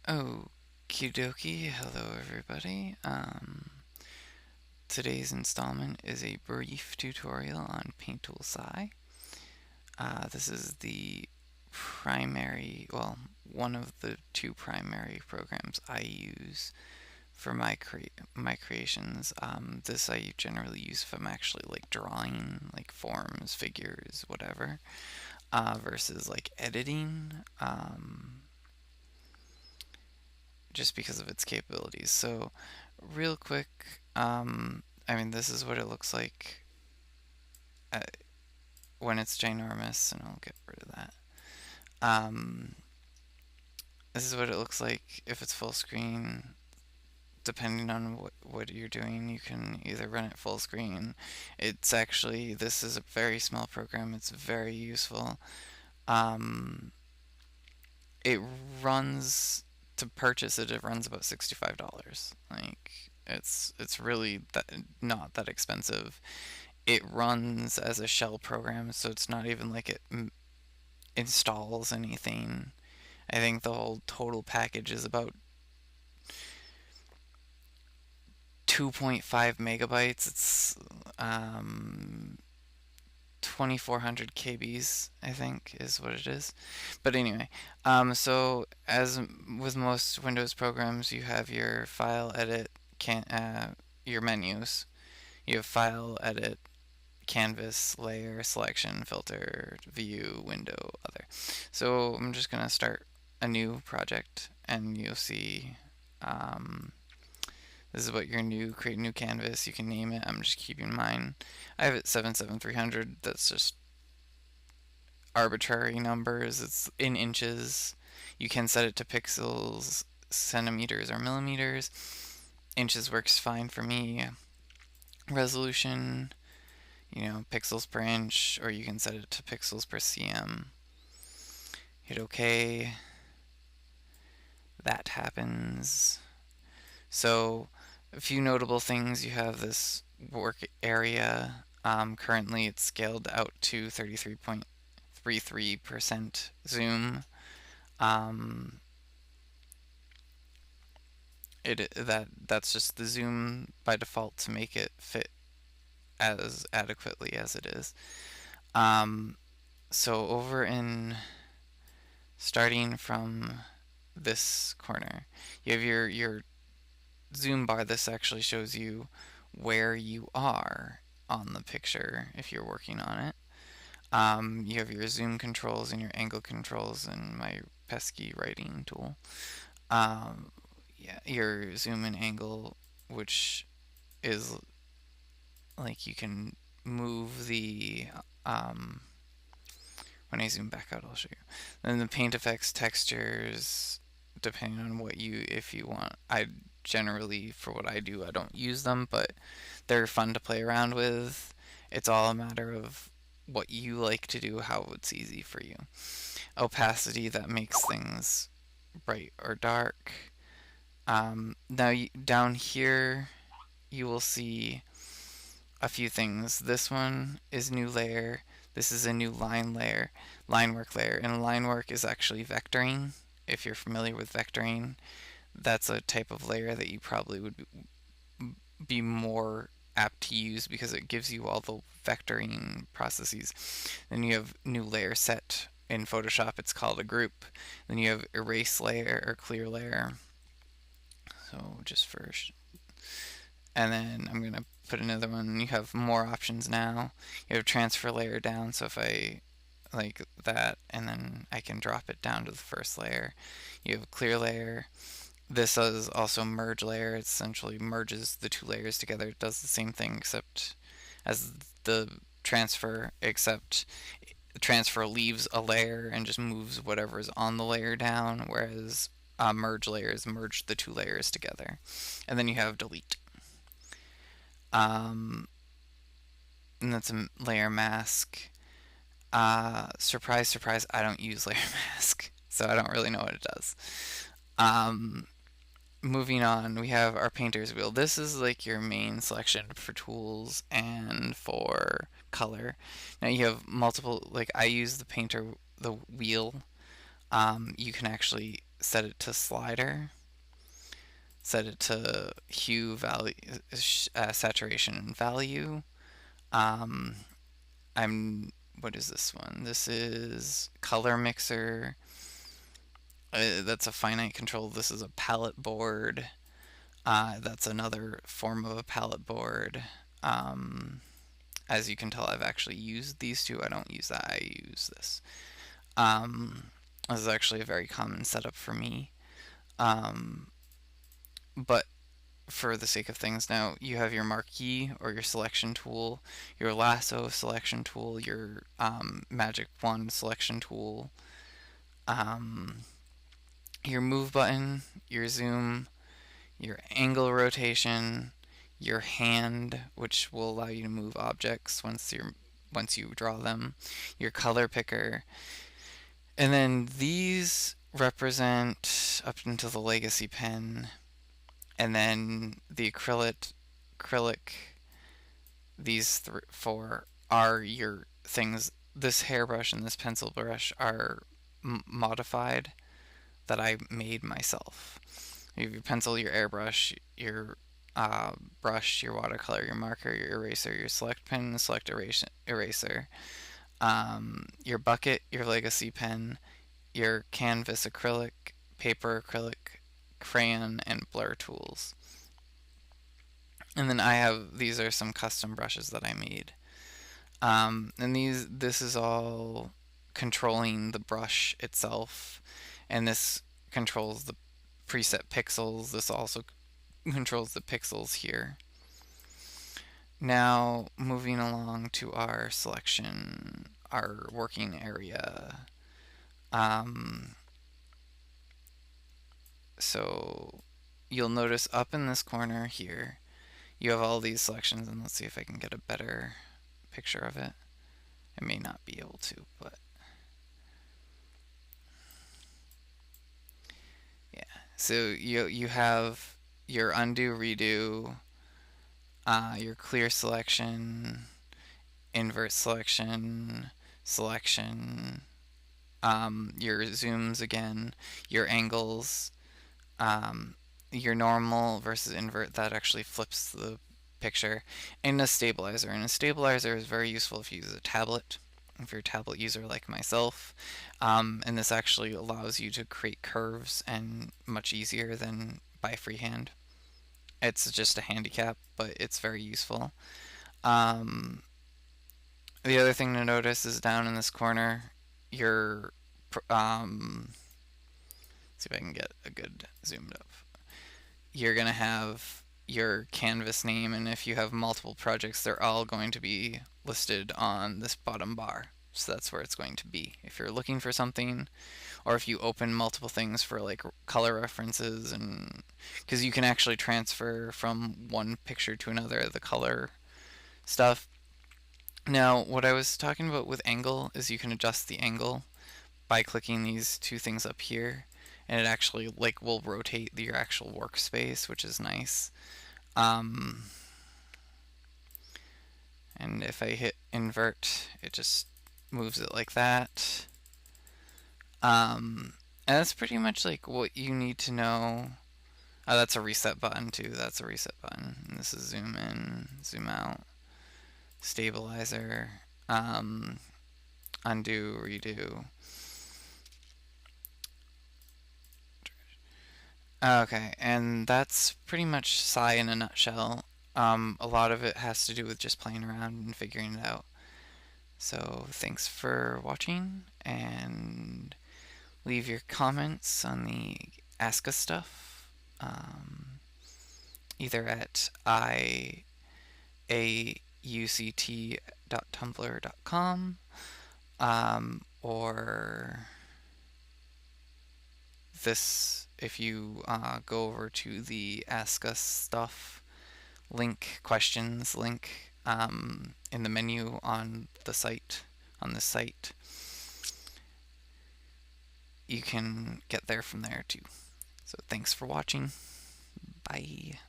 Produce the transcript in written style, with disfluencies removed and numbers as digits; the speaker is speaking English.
Okie dokie, hello everybody. Today's installment is a brief tutorial on PaintTool Sai. This is the primary, well, one of the two primary programs I use for my creations. This I generally use if I'm actually like drawing, like forms, figures, whatever, versus like editing. Just because of its capabilities. So, real quick, this is what it looks like uh, when it's ginormous, and I'll get rid of that. Um, this is what it looks like if it's full screen. Depending on what you're doing, you can either run it full screen. This is a very small program. It's very useful. Um, it runs to purchase it. It runs about $65. Like it's really not that expensive. It runs as a shell program, so it's not even like it installs anything. I think the whole total package is about 2.5 megabytes. It's 2400 kbs, I think, is what it is. But anyway, so as with most Windows programs, you have your file, edit, your menus. You have file, edit, canvas, layer, selection, filter, view, window, other. So I'm just gonna start a new project, and you'll see. This is what create a new canvas. You can name it. I'm just keeping mine. I have it 77300. That's just arbitrary numbers. It's in inches. You can set it to pixels, centimeters, or millimeters. Inches works fine for me. Resolution, pixels per inch, or you can set it to pixels per cm. Hit OK. That happens. So, a few notable things. You have this work area. Currently, it's scaled out to 33.33% zoom. That's just the zoom by default to make it fit as adequately as it is. So over in starting from this corner, you have your zoom bar. This actually shows you where you are on the picture if you're working on it. You have your zoom controls and your angle controls and my pesky writing tool. Your zoom and angle, which is like you can move the when I zoom back out, I'll show you. Then the paint effects, textures, depending on if you want. I generally, for what I do, I don't use them, but they're fun to play around with. It's all a matter of what you like to do, how it's easy for you. Opacity, that makes things bright or dark. Down here, you will see a few things. This one is new layer. This is a new line work layer. And line work is actually vectoring. If you're familiar with vectoring, that's a type of layer that you probably would be more apt to use because it gives you all the vectoring processes. Then you have new layer set. In Photoshop, it's called a group. Then you have erase layer or clear layer. So and then I'm gonna put another one. You have more options now. You have transfer layer down, so if I like that, and then I can drop it down to the first layer. You have clear layer. This is also merge layer. It essentially merges the two layers together. It does the same thing except as the transfer, except the transfer leaves a layer and just moves whatever is on the layer down, whereas merge layers merge the two layers together. And then you have delete. And that's a layer mask. Surprise, surprise, I don't use layer mask, so I don't really know what it does. Moving on, we have our painter's wheel. This is like your main selection for tools and for color. Now you have multiple, like I use the wheel. You can actually set it to slider, set it to hue, value, saturation, and value. Um, what is this one? This is color mixer. That's a finite control. This is a palette board. That's another form of a palette board. Um, as you can tell, I've actually used these two. I don't use that. I use this. Um, this is actually a very common setup for me. Um, but for the sake of things now, you have your marquee or your selection tool, your lasso selection tool, your magic wand selection tool, um, your move button, your zoom, your angle rotation, your hand, which will allow you to move objects once you draw them, your color picker, and then these represent up into the legacy pen, and then the acrylic. These four are your things. This hairbrush and this pencil brush are modified that I made myself. You have your pencil, your airbrush, your brush, your watercolor, your marker, your eraser, your select pen, select eraser, your bucket, your legacy pen, your canvas acrylic, paper acrylic, crayon, and blur tools. And then these are some custom brushes that I made. And this is all controlling the brush itself, and this controls the preset pixels. This also controls the pixels here. Now, moving along to our selection, our working area. So you'll notice up in this corner here, you have all these selections, and let's see if I can get a better picture of it. I may not be able to, but yeah. So you have your undo, redo, your clear selection, invert selection, selection, your zooms again, your angles, your normal versus invert, that actually flips the picture, and a stabilizer. And a stabilizer is very useful if you use a tablet, if you're a tablet user like myself. And this actually allows you to create curves and much easier than by freehand. It's just a handicap, but it's very useful. Um, the other thing to notice is down in this corner, your see if I can get a good zoomed up. You're gonna have your canvas name, and if you have multiple projects, they're all going to be listed on this bottom bar. So that's where it's going to be. If you're looking for something, or if you open multiple things for like color references, and because you can actually transfer from one picture to another the color stuff. Now, what I was talking about with angle is you can adjust the angle by clicking these two things up here, and it actually like will rotate your actual workspace, which is nice. And if I hit invert, it just moves it like that. And that's pretty much like what you need to know. Oh, that's a reset button too. That's a reset button. And this is zoom in, zoom out, stabilizer, undo, redo. Okay, and that's pretty much Sai in a nutshell. A lot of it has to do with just playing around and figuring it out. So thanks for watching, and leave your comments on the Ask Us stuff, either at iauct.tumblr.com, or this, if you go over to the Ask Us stuff link, questions link, in the menu on the site, on this site, you can get there from there too. So thanks for watching. Bye.